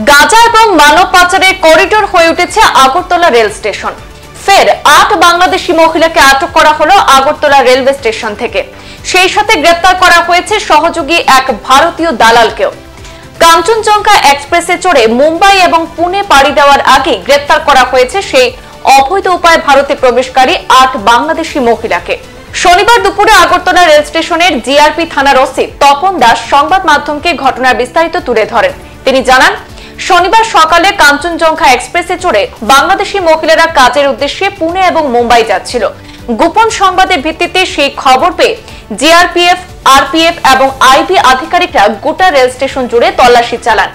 গাঁজা এবং মানব পাচারের করিডোর হয়ে উঠেছে আগরতলা রেল স্টেশন। ফের ৮ বাংলাদেশি মহিলাকে আটক করা হলো আগরতলা রেলওয়ে স্টেশন থেকে। সেই সাথে গ্রেপ্তার করা হয়েছে সহযোগী এক ভারতীয় দালালকেও। কাঞ্চনজঙ্ঘা এক্সপ্রেসে চড়ে মুম্বাই এবং পুনে পাড়ি দেওয়ার আগে গ্রেপ্তার করা হয়েছে সেই অবৈধ উপায়ে ভারতে প্রবেশকারী ৮ বাংলাদেশি মহিলাকে। শনিবার দুপুরে আগরতলা রেল স্টেশনের জিআরপি থানার ওসি তপন দাস সংবাদ মাধ্যমকে ঘটনার বিস্তারিত তুলে ধরেন। তিনি জানান, শনিবার সকালে কাঞ্চনজঙ্ঘা এক্সপ্রেসে চড়ে বাংলাদেশি মহিলারা কাজের উদ্দেশ্যে পুনে এবং মুম্বাই যাচ্ছিল। গোপন সংবাদের ভিত্তিতে সেই খবর পেয়ে জিআরপিএফ, আরপিএফ এবং আইবি আধিকারিকরা গোটা রেল স্টেশন জুড়ে তল্লাশি চালান।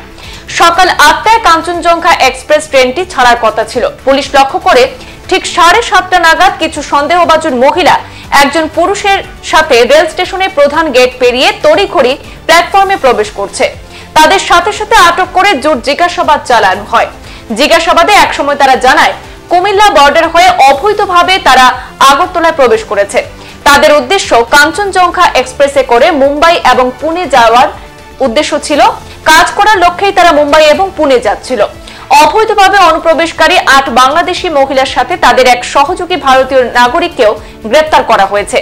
সকাল ৮টায় কাঞ্চনজঙ্ঘা এক্সপ্রেস ট্রেনটি ছাড়ার কথা ছিল। পুলিশ লক্ষ্য করে ঠিক 7:30 নাগাদ কিছু সন্দেহভাজন মহিলা একজন পুরুষের সাথে রেল স্টেশনের প্রধান গেট পেরিয়ে তড়িঘড়ি প্ল্যাটফর্মে প্রবেশ করছে। তাদের সাথে সাথে আটক করে জোর জিজ্ঞাসাবাদ চালানো হয়। জিজ্ঞাসাবাদে একসময় তারা জানায়, কুমিল্লা বর্ডার হয়ে অবৈধভাবে তারা আগরতলায় প্রবেশ করেছে। তাদের উদ্দেশ্য কাঞ্চনজঙ্ঘা এক্সপ্রেসে করে মুম্বাই এবং পুনে যাওয়ার উদ্দেশ্য ছিল। কাজ করার লক্ষ্যেই তারা মুম্বাই এবং পুনে যাচ্ছিল। অবৈধভাবে অনুপ্রবেশকারী ৮ বাংলাদেশি মহিলার সাথে তাদের এক সহযোগী ভারতীয় নাগরিককেও গ্রেপ্তার করা হয়েছে।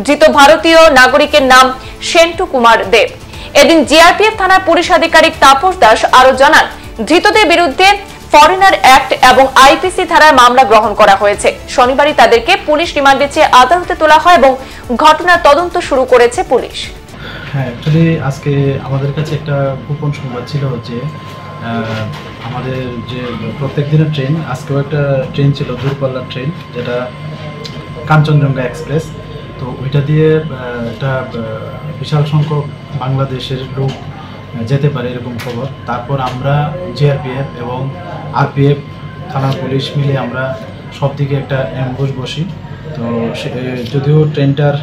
ধৃত ভারতীয় নাগরিকের নাম সেন্টু কুমার দেব। এদিন জিআরপিএফ থানার পুলিশ আধিকারিক তাপস দাস আরো জানান, ধৃতদের বিরুদ্ধে ফরেনার অ্যাক্ট এবং আইপিসি ধারায় মামলা গ্রহণ করা হয়েছে। শনিবারই তাদেরকে পুলিশ রিমান্ডে চেয়ে আদালতে তোলা হয় এবং ঘটনার তদন্ত শুরু করেছে পুলিশ। হ্যাঁ, অ্যাকচুয়ালি আজকে আমাদের কাছে একটা গোপন সংবাদ ছিল যে আমাদের যে প্রত্যেক দিনের ট্রেন, আজকেও একটা ট্রেন ছিল দূরপাল্লার ট্রেন, যেটা কাঞ্চনজঙ্ঘা এক্সপ্রেস। তো ওইটা দিয়ে একটা বিশাল সংখ্যক বাংলাদেশের লোক যেতে পারে এরকম খবর। তারপর আমরা জিআরপিএফ এবং আরপিএফ থানার পুলিশ মিলে আমরা সব দিকে একটা অ্যাম্বুশ বসি। তো যদিও ট্রেনটার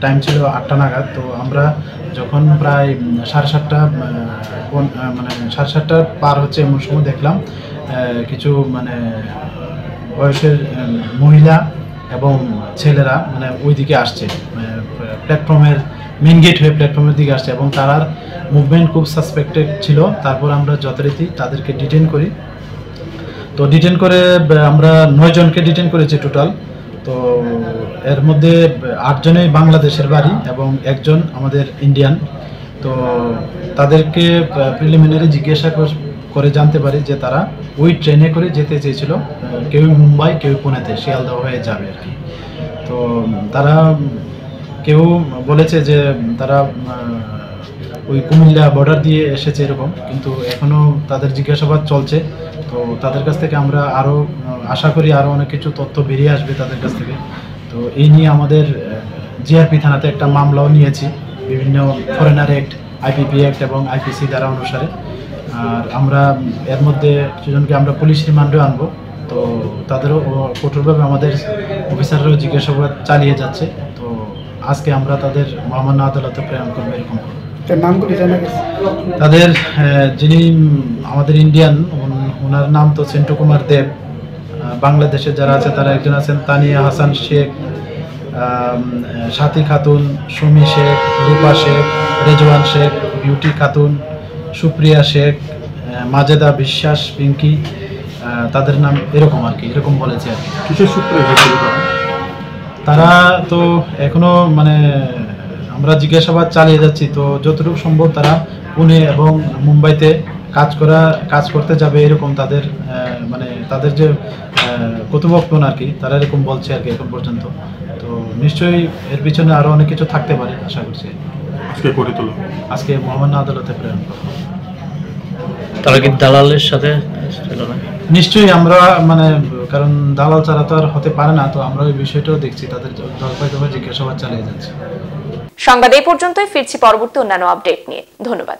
টাইম ছিল 8টা নাগাদ, তো আমরা যখন প্রায় 7:30 মানে 7:30 পার হচ্ছে এমন সময় দেখলাম কিছু বয়সের মহিলা এবং ছেলেরা ওই দিকে আসছে, প্ল্যাটফর্মের মেন গেট হয়ে প্ল্যাটফর্মের দিকে আসছে এবং তার মুভমেন্ট খুব সাসপেক্টেড ছিল। তারপর আমরা যথারীতি তাদেরকে ডিটেন করি। তো ডিটেন করে আমরা 9 জনকে ডিটেন করেছি টোটাল। তো এর মধ্যে 8 জনই বাংলাদেশের বাড়ি এবং একজন আমাদের ইন্ডিয়ান। তো তাদেরকে প্রিলিমিনারি জিজ্ঞাসা করে জানতে পারি যে তারা ওই ট্রেনে করে যেতে চেয়েছিল, কেউ মুম্বাই, কেউ পুনেতে, শিয়ালদহ হয়ে যাবে আর কি। তো তারা কেউ বলেছে যে তারা ওই কুমিল্লা বর্ডার দিয়ে এসেছে এরকম, কিন্তু এখনও তাদের জিজ্ঞাসাবাদ চলছে। তো তাদের কাছ থেকে আমরা আরও আশা করি আরও অনেক কিছু তথ্য বেরিয়ে আসবে তাদের কাছ থেকে। তো এই নিয়ে আমাদের জিআরপি থানাতে একটা মামলাও নিয়েছি বিভিন্ন ফরেনার অ্যাক্ট, আইপিপি অ্যাক্ট এবং আইপিসি ধারা অনুসারে। আর আমরা এর মধ্যে কিছুজনকে আমরা পুলিশ রিমান্ডেও আনবো। তো তাদেরও কঠোরভাবে আমাদের অফিসাররাও জিজ্ঞাসাবাদ চালিয়ে যাচ্ছে। তো আজকে আমরা তাদের মহামান্য আদালতে প্রেরণ করবো এরকম। তাদের যিনি আমাদের ইন্ডিয়ান, ওনার নাম তো সেন্টু কুমার দেব। বাংলাদেশে যারা আছে তারা একজন আছেন তানিয়া হাসান শেখ, সাথী খাতুন, সুমি শেখ, রূপা শেখ, রেজওয়ান শেখ, বিউটি খাতুন, সুপ্রিয়া শেখ, মাজেদা বিশ্বাস, পিঙ্কি, তাদের নাম এরকম আর কি, এরকম বলেছে আর কি। কিসের সূত্রে হয়েছিল তারা? তো এখনো আমরা জিজ্ঞাসাবাদ চালিয়ে যাচ্ছি। তো যতটুকু সম্ভব তারা পুনে এবং মুম্বাইতে কাজ করতে যাবে এরকম তাদের তাদের যে কর্তৃপক্ষ আর কি, তারা এরকম বলছে আর কি এখন পর্যন্ত। তো নিশ্চয়ই এর পিছনে আরো অনেক কিছু থাকতে পারে আশা করছি। আজকে মহামান্য আদালতে প্রেরণ করব। তারা কি দালালের সাথে ছিল না? নিশ্চয়ই আমরা কারণ দালাল ছাড়া তো আর হতে পারে না। তো আমরা ওই বিষয়টাও দেখছি, তাদের দফায় জিজ্ঞাসাবাদ চালিয়ে যাচ্ছে। সংবাদ এই পর্যন্তই। ফিরছি পরবর্তী অন্যান্য আপডেট নিয়ে। ধন্যবাদ।